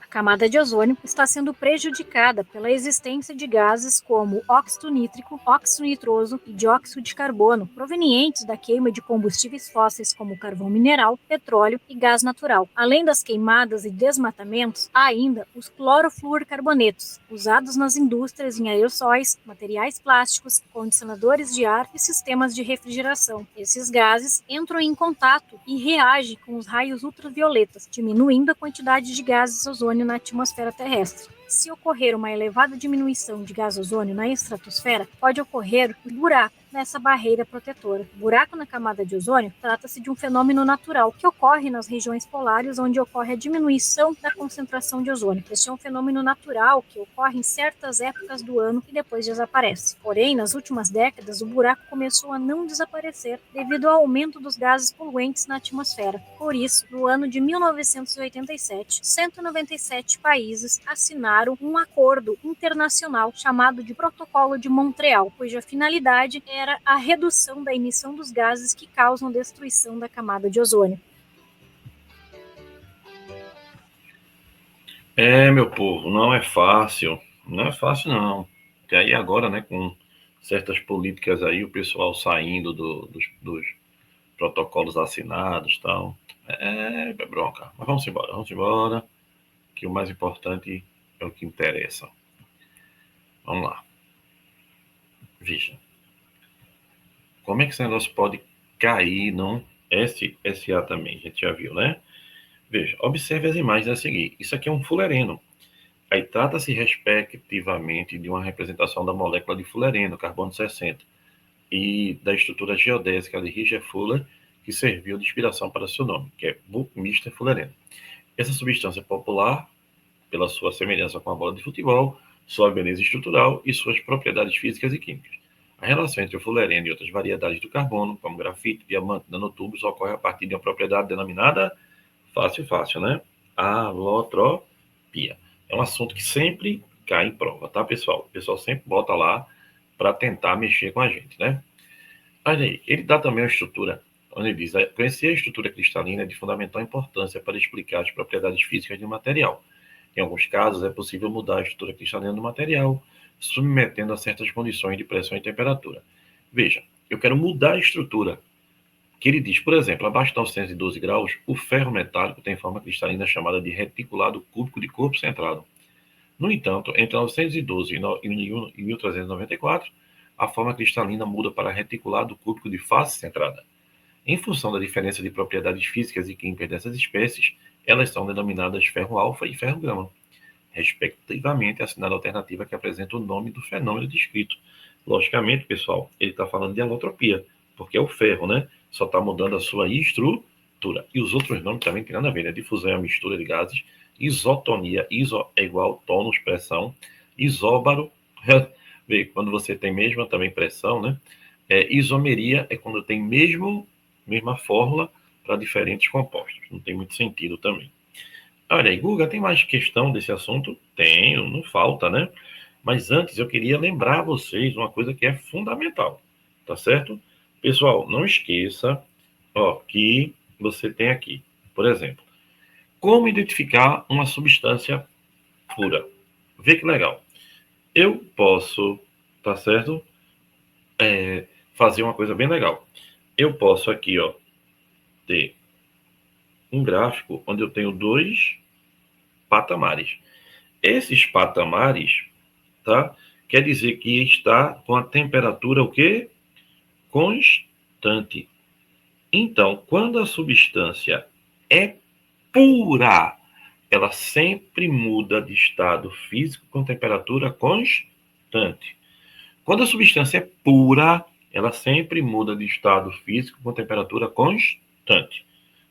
A camada de ozônio está sendo prejudicada pela existência de gases como óxido nítrico, óxido nitroso e dióxido de carbono, provenientes da queima de combustíveis fósseis como carvão mineral, petróleo e gás natural. Além das queimadas e desmatamentos, há ainda os clorofluorcarbonetos, usados nas indústrias em aerossóis, materiais plásticos, condicionadores de ar e sistemas de refrigeração. Esses gases entram em contato e reagem com os raios ultravioletas, diminuindo a quantidade de gases ozônio na atmosfera terrestre. Se ocorrer uma elevada diminuição de gás ozônio na estratosfera, pode ocorrer um buraco nessa barreira protetora. O buraco na camada de ozônio trata-se de um fenômeno natural que ocorre nas regiões polares onde ocorre a diminuição da concentração de ozônio. Este é um fenômeno natural que ocorre em certas épocas do ano e depois desaparece. Porém, nas últimas décadas, o buraco começou a não desaparecer devido ao aumento dos gases poluentes na atmosfera. Por isso, no ano de 1987, 197 países assinaram um acordo internacional chamado de Protocolo de Montreal, cuja finalidade era a redução da emissão dos gases que causam destruição da camada de ozônio. Meu povo, não é fácil. Não é fácil, não. Porque aí agora, né, com certas políticas aí, o pessoal saindo dos protocolos assinados e tal. É bronca. Mas vamos embora, que o mais importante é o que interessa. Vamos lá. Veja. Como é que esse negócio pode cair num SA também? A gente já viu, né? Veja, observe as imagens a seguir. Isso aqui é um fulereno. Aí trata-se respectivamente de uma representação da molécula de fulereno, carbono 60, e da estrutura geodésica de Richard Fuller, que serviu de inspiração para seu nome, que é Buckminster fullereno. Essa substância popular, pela sua semelhança com a bola de futebol, sua beleza estrutural e suas propriedades físicas e químicas. A relação entre o fulereno e outras variedades do carbono, como grafite, diamante, nanotubos, ocorre a partir de uma propriedade denominada fácil, né? Alotropia. É um assunto que sempre cai em prova, tá, pessoal? O pessoal sempre bota lá para tentar mexer com a gente, né? Olha aí, ele dá também uma estrutura, onde ele diz: conhecer a estrutura cristalina é de fundamental importância para explicar as propriedades físicas de um material. Em alguns casos, é possível mudar a estrutura cristalina do material, submetendo a certas condições de pressão e temperatura. Veja, eu quero mudar a estrutura. Que ele diz, por exemplo, abaixo de 912 graus, o ferro metálico tem forma cristalina chamada de reticulado cúbico de corpo centrado. No entanto, entre 912 e 1394, a forma cristalina muda para reticulado cúbico de face centrada. Em função da diferença de propriedades físicas e químicas dessas espécies, elas são denominadas ferro alfa e ferro gama, respectivamente, assinada a alternativa que apresenta o nome do fenômeno descrito. Logicamente, pessoal, ele está falando de alotropia, porque é o ferro, né? Só está mudando a sua estrutura. E os outros nomes também tem nada a ver, né? Difusão é a mistura de gases, isotonia, iso é igual tônus, pressão, isóbaro, quando você tem mesma também pressão, né? Isomeria é quando tem mesma fórmula para diferentes compostos. Não tem muito sentido também. Olha aí, Guga, tem mais questão desse assunto? Tenho, não falta, né? Mas antes eu queria lembrar a vocês uma coisa que é fundamental, tá certo? Pessoal, não esqueça, que você tem aqui, por exemplo, como identificar uma substância pura. Vê que legal. Eu posso, tá certo? Fazer uma coisa bem legal. Eu posso aqui, ter um gráfico onde eu tenho 2 patamares. Esses patamares, tá? Quer dizer que está com a temperatura o quê? Constante. Então, quando a substância é pura, ela sempre muda de estado físico com temperatura constante. Quando a substância é pura, ela sempre muda de estado físico com temperatura constante.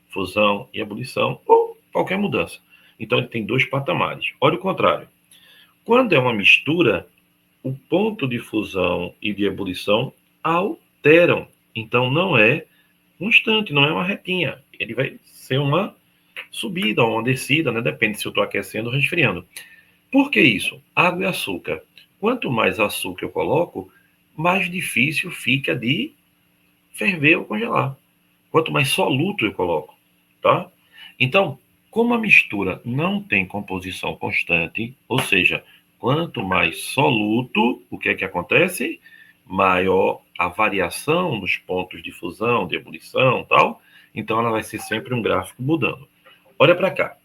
Fusão e ebulição, ou qualquer mudança. Então, ele tem 2 patamares. Olha o contrário. Quando é uma mistura, o ponto de fusão e de ebulição alteram. Então, não é constante, não é uma retinha. Ele vai ser uma subida ou uma descida, né? Depende se eu estou aquecendo ou resfriando. Por que isso? Água e açúcar. Quanto mais açúcar eu coloco, mais difícil fica de ferver ou congelar. Quanto mais soluto eu coloco, tá? Então, como a mistura não tem composição constante, ou seja, quanto mais soluto, o que é que acontece? Maior a variação nos pontos de fusão, de ebulição, tal. Então, ela vai ser sempre um gráfico mudando. Olha para cá.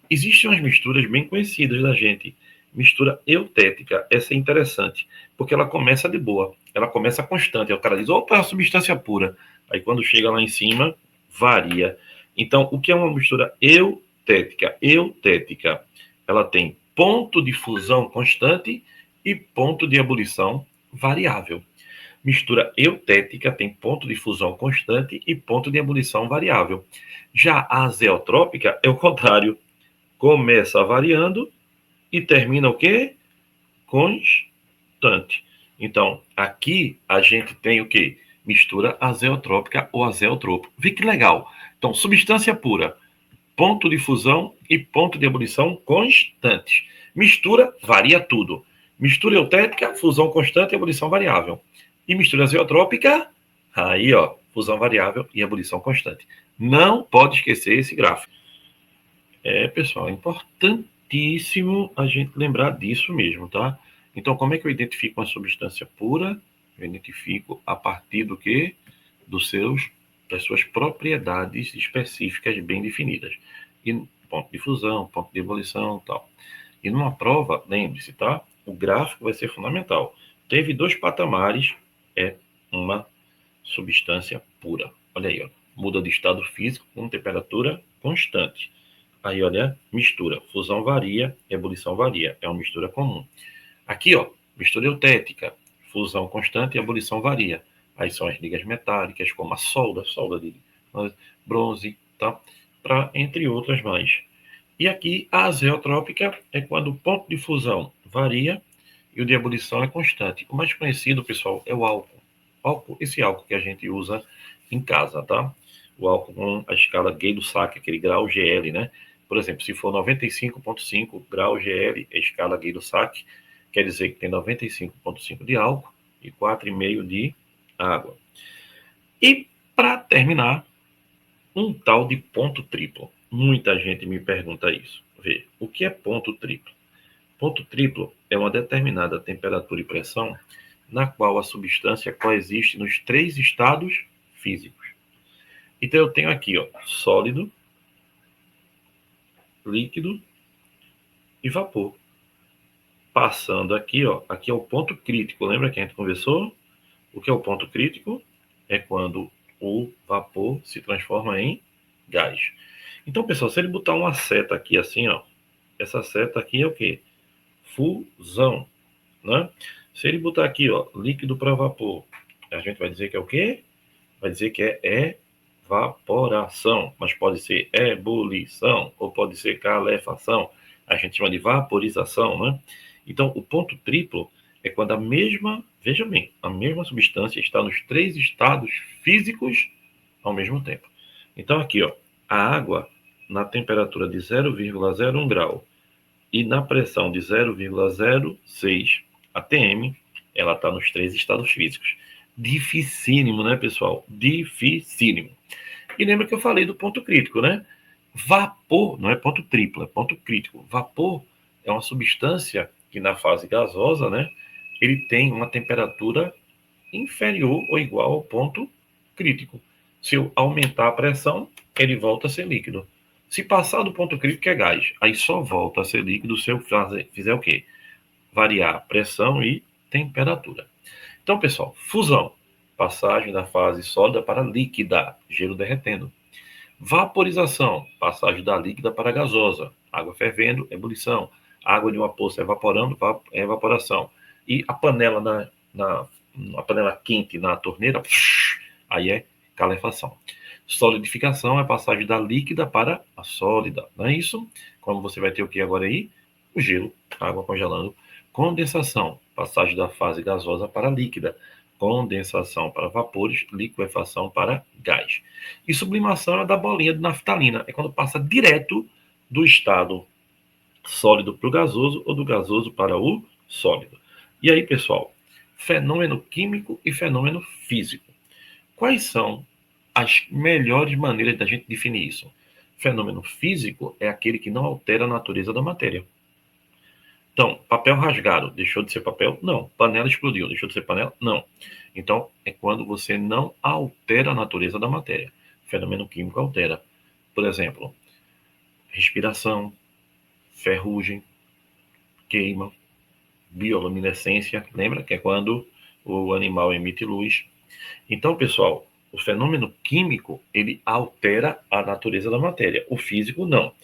Existem umas misturas bem conhecidas da gente. Mistura eutética. Essa é interessante, porque ela começa de boa. Ela começa constante. Aí o cara diz, opa, é uma substância pura. Aí quando chega lá em cima, varia. Então, o que é uma mistura eutética? Eutética, ela tem ponto de fusão constante e ponto de ebulição variável. Mistura eutética tem ponto de fusão constante e ponto de ebulição variável. Já a azeotrópica é o contrário. Começa variando e termina o quê? Constante. Então, aqui a gente tem o quê? Mistura azeotrópica ou azeotropo. Vê que legal. Então, substância pura, ponto de fusão e ponto de ebulição constantes. Mistura, varia tudo. Mistura eutética, fusão constante e ebulição variável. E mistura azeotrópica, aí, ó, fusão variável e ebulição constante. Não pode esquecer esse gráfico. Pessoal, é importantíssimo a gente lembrar disso mesmo, tá? Então, como é que eu identifico uma substância pura? Eu identifico a partir do quê? Das suas propriedades específicas bem definidas. E ponto de fusão, ponto de ebulição e tal. E numa prova, lembre-se, tá? O gráfico vai ser fundamental. Teve 2 patamares, é uma substância pura. Olha aí, ó. Muda de estado físico com temperatura constante. Aí, olha, mistura. Fusão varia, ebulição varia. É uma mistura comum. Aqui, ó, mistura eutética. Fusão constante e ebulição varia. Aí são as ligas metálicas, como a solda de bronze, tá? Entre outras mais. E aqui, a azeotrópica é quando o ponto de fusão varia e o de ebulição é constante. O mais conhecido, pessoal, é o álcool. Esse álcool que a gente usa em casa, tá? O álcool com a escala Gay-Lussac, aquele grau GL, né? Por exemplo, se for 95,5 grau GL, é escala Gay-Lussac, quer dizer que tem 95,5 de álcool e 4,5 de água. E, para terminar, um tal de ponto triplo. Muita gente me pergunta isso. Vê, o que é ponto triplo? Ponto triplo é uma determinada temperatura e pressão na qual a substância coexiste nos 3 estados físicos. Então, eu tenho aqui, ó, sólido, líquido e vapor. Passando aqui, ó, aqui é o ponto crítico. Lembra que a gente conversou? O que é o ponto crítico? É quando o vapor se transforma em gás. Então, pessoal, se ele botar uma seta aqui assim, ó, essa seta aqui é o quê? Fusão, né? Se ele botar aqui, ó, líquido para vapor, a gente vai dizer que é o quê? Vai dizer que é evaporação, mas pode ser ebulição ou pode ser calefação. A gente chama de vaporização, né? Então, o ponto triplo é quando a mesma, veja bem, a mesma substância está nos 3 estados físicos ao mesmo tempo. Então, aqui, ó, a água na temperatura de 0,01 grau e na pressão de 0,06 atm, ela está nos 3 estados físicos. Dificílimo, né, pessoal? Dificílimo. E lembra que eu falei do ponto crítico, né? Vapor, não é ponto triplo, é ponto crítico. Vapor é uma substância que na fase gasosa, né, ele tem uma temperatura inferior ou igual ao ponto crítico. Se eu aumentar a pressão, ele volta a ser líquido. Se passar do ponto crítico, é gás. Aí só volta a ser líquido se eu fizer o quê? Variar a pressão e temperatura. Então, pessoal, fusão. Passagem da fase sólida para líquida, gelo derretendo. Vaporização. Passagem da líquida para gasosa. Água fervendo, ebulição. Água de uma poça evaporando, evaporação. E a panela na uma panela quente na torneira, aí é calefação. Solidificação é a passagem da líquida para a sólida, não é isso? Como você vai ter o que agora aí? O gelo, água congelando. Condensação, passagem da fase gasosa para líquida. Condensação para vapores, liquefação para gás. E sublimação é da bolinha de naftalina, é quando passa direto do estado sólido para o gasoso ou do gasoso para o sólido. E aí, pessoal, fenômeno químico e fenômeno físico. Quais são as melhores maneiras da gente definir isso? Fenômeno físico é aquele que não altera a natureza da matéria. Então, papel rasgado, deixou de ser papel? Não. Panela explodiu, deixou de ser panela? Não. Então, é quando você não altera a natureza da matéria. Fenômeno químico altera. Por exemplo, respiração, ferrugem, queima, bioluminescência, lembra? Que é quando o animal emite luz. Então, pessoal, o fenômeno químico, ele altera a natureza da matéria. O físico, não.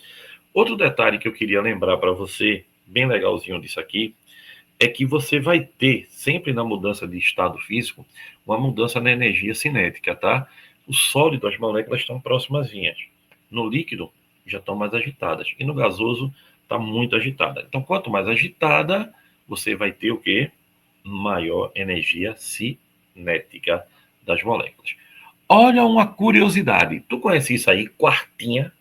Outro detalhe que eu queria lembrar para você, bem legalzinho disso aqui, é que você vai ter, sempre na mudança de estado físico, uma mudança na energia cinética, tá? O sólido, as moléculas estão próximazinhas. No líquido, já estão mais agitadas. E no gasoso, está muito agitada. Então, quanto mais agitada, você vai ter o quê? Maior energia cinética das moléculas. Olha uma curiosidade. Tu conhece isso aí? Quartinha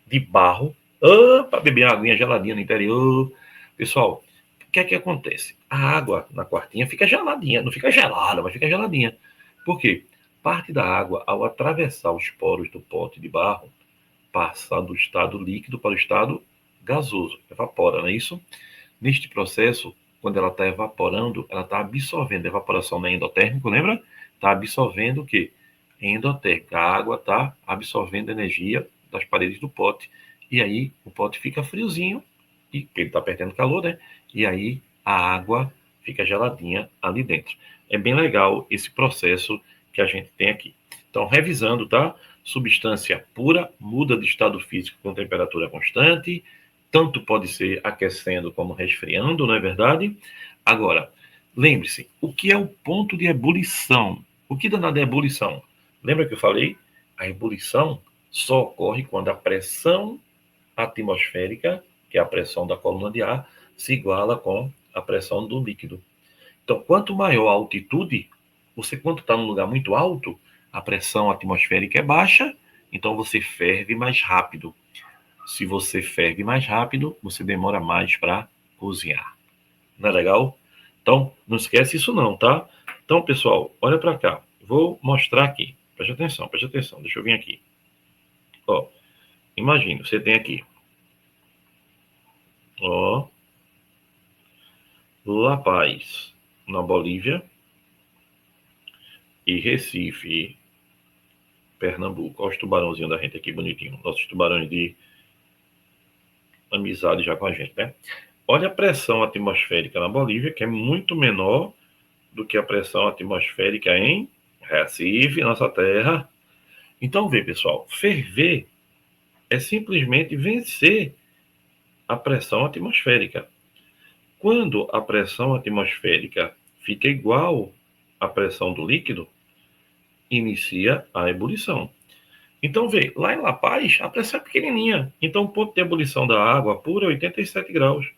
de barro. Para beber uma aguinha geladinha no interior. Pessoal, o que é que acontece? A água na quartinha fica geladinha. Não fica gelada, mas fica geladinha. Por quê? Parte da água, ao atravessar os poros do pote de barro, passa do estado líquido para o estado gasoso. Evapora, não é isso? Neste processo, quando ela está evaporando, ela está absorvendo. A evaporação não é endotérmica, lembra? Está absorvendo o quê? Endotérmica. A água está absorvendo energia das paredes do pote. E aí o pote fica friozinho, e ele está perdendo calor, né? E aí a água fica geladinha ali dentro. É bem legal esse processo que a gente tem aqui. Então, revisando, tá? Substância pura muda de estado físico com temperatura constante, tanto pode ser aquecendo como resfriando, não é verdade? Agora, lembre-se, o que é o ponto de ebulição? O que danado é ebulição? Lembra que eu falei? A ebulição só ocorre quando a pressão atmosférica, que é a pressão da coluna de ar, se iguala com a pressão do líquido. Então, quanto maior a altitude, quando está num lugar muito alto, a pressão atmosférica é baixa, então você ferve mais rápido. Se você ferve mais rápido, você demora mais para cozinhar. Não é legal? Então, não esquece isso não, tá? Então, pessoal, olha para cá. Vou mostrar aqui. Preste atenção. Deixa eu vir aqui. Ó, imagine, você tem aqui. Ó, La Paz, na Bolívia, e Recife, Pernambuco. Olha os tubarãozinhos da gente aqui, bonitinho. Nossos tubarões de amizade já com a gente, né? Olha a pressão atmosférica na Bolívia, que é muito menor do que a pressão atmosférica em Recife, nossa terra. Então, vê, pessoal, ferver é simplesmente vencer a pressão atmosférica. Quando a pressão atmosférica fica igual à pressão do líquido, inicia a ebulição. Então, vê, lá em La Paz, a pressão é pequenininha. Então, o ponto de ebulição da água pura é 87 graus.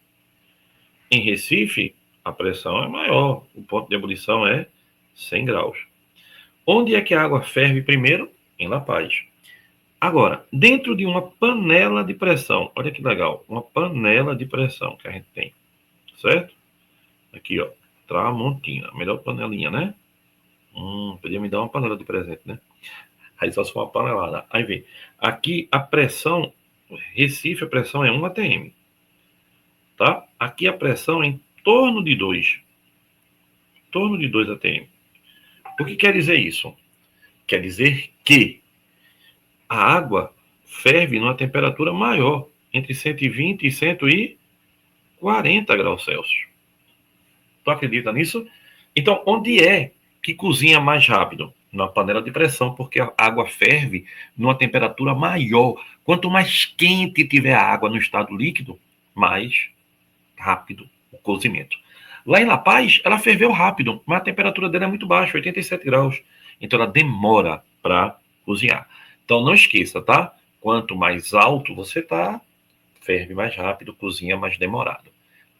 Em Recife, a pressão é maior. O ponto de ebulição é 100 graus. Onde é que a água ferve primeiro? Em La Paz. Agora, dentro de uma panela de pressão, olha que legal, uma panela de pressão que a gente tem, certo? Aqui, ó, Tramontina, melhor panelinha, né? Podia me dar uma panela de presente, né? Aí só se for uma panelada. Aí vem, aqui a pressão, Recife, a pressão é 1 atm, tá? Aqui a pressão é em torno de 2 atm. O que quer dizer isso? Quer dizer que a água ferve numa temperatura maior, entre 120 e 140 graus Celsius. Tu acredita nisso? Então, onde é que cozinha mais rápido? Na panela de pressão, porque a água ferve numa temperatura maior. Quanto mais quente tiver a água no estado líquido, mais rápido o cozimento. Lá em La Paz, ela ferveu rápido, mas a temperatura dela é muito baixa, 87 graus. Então ela demora para cozinhar. Então não esqueça, tá? Quanto mais alto você tá, ferve mais rápido, cozinha mais demorado.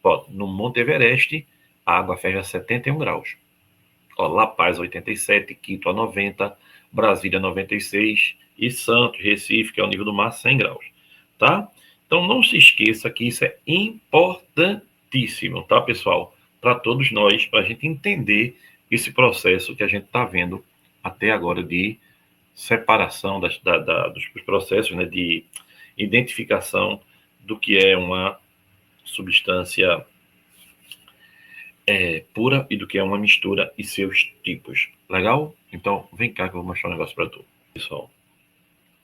Ó, no Monte Everest, a água ferve a 71 graus. Ó, La Paz, 87, Quito a 90, Brasília 96 e Santos, Recife, que é o nível do mar, 100 graus, tá? Então não se esqueça que isso é importantíssimo, tá, pessoal? Para todos nós, para a gente entender esse processo que a gente está vendo até agora de separação dos processos, né, de identificação do que é uma substância pura e do que é uma mistura e seus tipos. Legal? Então, vem cá que eu vou mostrar um negócio para tu. Pessoal,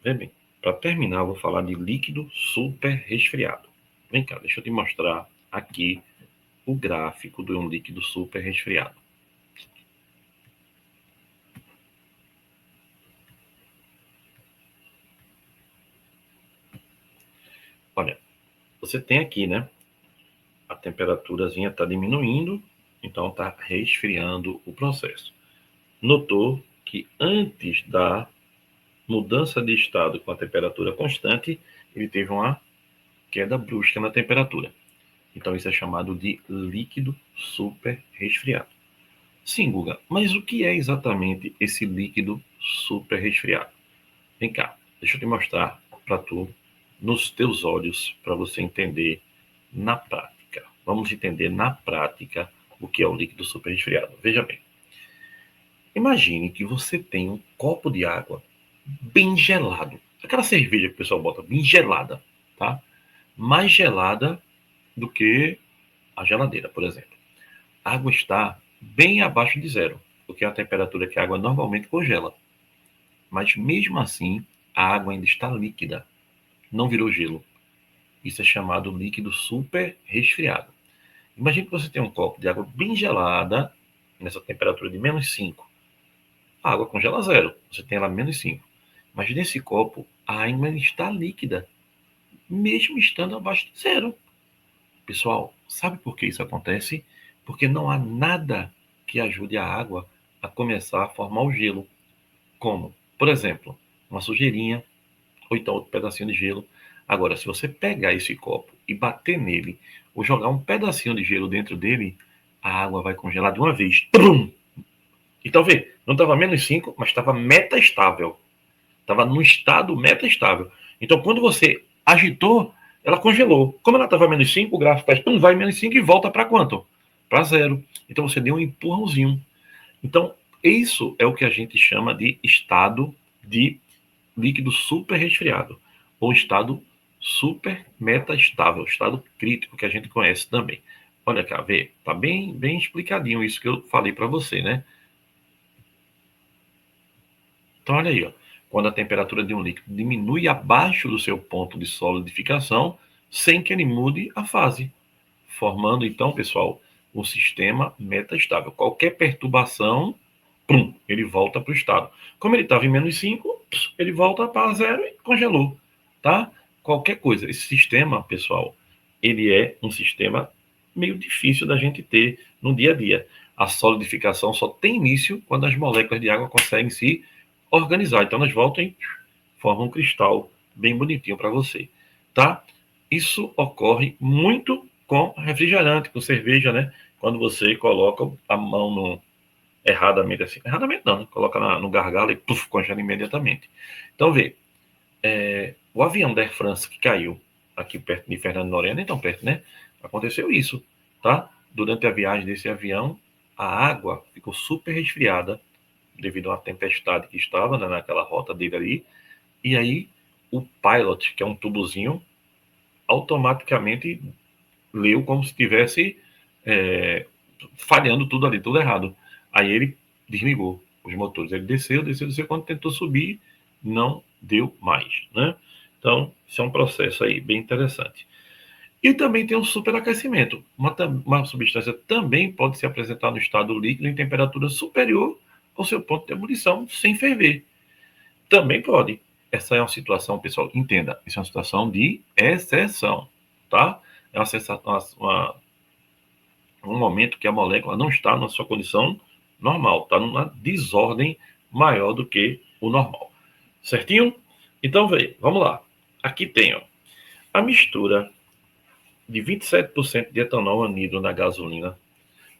vem bem. Para terminar, eu vou falar de líquido super resfriado. Vem cá, deixa eu te mostrar aqui o gráfico de um líquido super resfriado. Olha, você tem aqui, né? A temperaturazinha está diminuindo, então está resfriando o processo. Notou que antes da mudança de estado com a temperatura constante, ele teve uma queda brusca na temperatura. Então isso é chamado de líquido super resfriado. Sim, Guga, mas o que é exatamente esse líquido super resfriado? Vem cá, deixa eu te mostrar para tu, nos teus olhos, para você entender na prática. Vamos entender na prática o que é o líquido super resfriado. Veja bem. Imagine que você tem um copo de água bem gelado. Aquela cerveja que o pessoal bota bem gelada, tá? Mais gelada do que a geladeira, por exemplo. A água está bem abaixo de zero, porque é a temperatura que a água normalmente congela. Mas mesmo assim, a água ainda está líquida, não virou gelo. Isso é chamado líquido super resfriado. Imagine que você tem um copo de água bem gelada, nessa temperatura de -5. A água congela zero, você tem ela a -5. Mas nesse copo, a água está líquida, mesmo estando abaixo de zero. Pessoal, sabe por que isso acontece? Porque não há nada que ajude a água a começar a formar o gelo. Como, por exemplo, uma sujeirinha, ou então outro pedacinho de gelo. Agora, se você pegar esse copo e bater nele, ou jogar um pedacinho de gelo dentro dele, a água vai congelar de uma vez. Trum! Então, vê, não estava -5, mas estava metastável. Estava num estado metastável. Então, quando você agitou, ela congelou. Como ela estava -5, o gráfico faz, vai -5 e volta para quanto? Para zero. Então, você deu um empurrãozinho. Então, isso é o que a gente chama de estado de líquido super resfriado, ou estado super metastável, estado crítico, que a gente conhece também. Olha cá, vê, tá bem explicadinho isso que eu falei para você, né? Então, olha aí, ó. Quando a temperatura de um líquido diminui abaixo do seu ponto de solidificação, sem que ele mude a fase, formando, então, pessoal, o sistema metastável. Qualquer perturbação, ele volta para o estado. Como ele estava em -5, ele volta para zero e congelou, tá? Qualquer coisa. Esse sistema, pessoal, ele é um sistema meio difícil da gente ter no dia a dia. A solidificação só tem início quando as moléculas de água conseguem se organizar. Então, elas voltam e formam um cristal bem bonitinho para você, tá? Isso ocorre muito com refrigerante, com cerveja, né? Quando você coloca a mão no... erradamente assim. Erradamente não, né? Coloca no gargalo e congela imediatamente. Então, vê. O avião da Air France que caiu aqui perto de Fernando Noronha, nem tão perto, né? Aconteceu isso, tá? Durante a viagem desse avião, a água ficou super resfriada devido a uma tempestade que estava, né, naquela rota dele ali. E aí, o pilot, que é um tubozinho, automaticamente leu como se estivesse falhando tudo ali, tudo errado. Aí ele desligou os motores. Ele desceu. Quando tentou subir, não deu mais, né? Então, isso é um processo aí bem interessante. E também tem um superaquecimento. Uma substância também pode se apresentar no estado líquido em temperatura superior ao seu ponto de ebulição, sem ferver. Também pode. Essa é uma situação, pessoal, entenda, isso é uma situação de exceção, tá? É uma um momento que a molécula não está na sua condição normal, está numa desordem maior do que o normal. Certinho? Então, vamos lá. Aqui tem, ó, a mistura de 27% de etanol anidro na gasolina,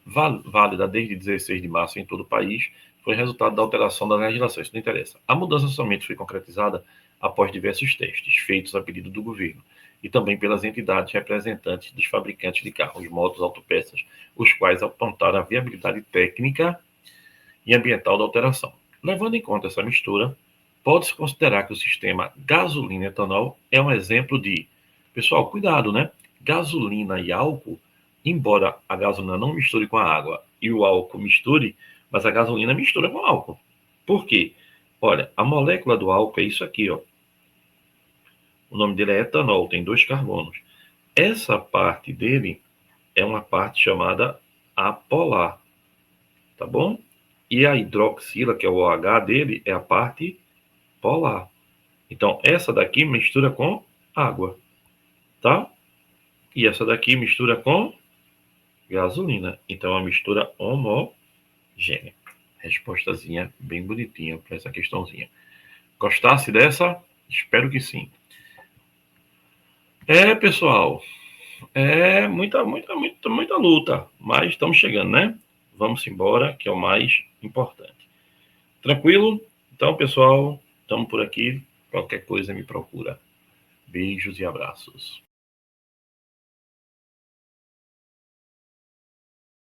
válida desde 16 de março em todo o país, foi resultado da alteração da legislação. Isso não interessa. A mudança somente foi concretizada após diversos testes feitos a pedido do governo e também pelas entidades representantes dos fabricantes de carros, motos, autopeças, os quais apontaram a viabilidade técnica e ambiental da alteração. Levando em conta essa mistura, pode-se considerar que o sistema gasolina-etanol é um exemplo de... Pessoal, cuidado, né? Gasolina e álcool, embora a gasolina não misture com a água e o álcool misture, mas a gasolina mistura com álcool. Por quê? Olha, a molécula do álcool é isso aqui, ó. O nome dele é etanol, tem 2 carbonos. Essa parte dele é uma parte chamada apolar, tá bom? E a hidroxila, que é o OH dele, é a parte polar. Então, essa daqui mistura com água, tá? E essa daqui mistura com gasolina. Então, é uma mistura homogênea. Respostazinha bem bonitinha para essa questãozinha. Gostasse dessa? Espero que sim. Pessoal, muita luta, mas estamos chegando, né? Vamos embora, que é o mais importante. Tranquilo? Então, pessoal, estamos por aqui. Qualquer coisa me procura. Beijos e abraços.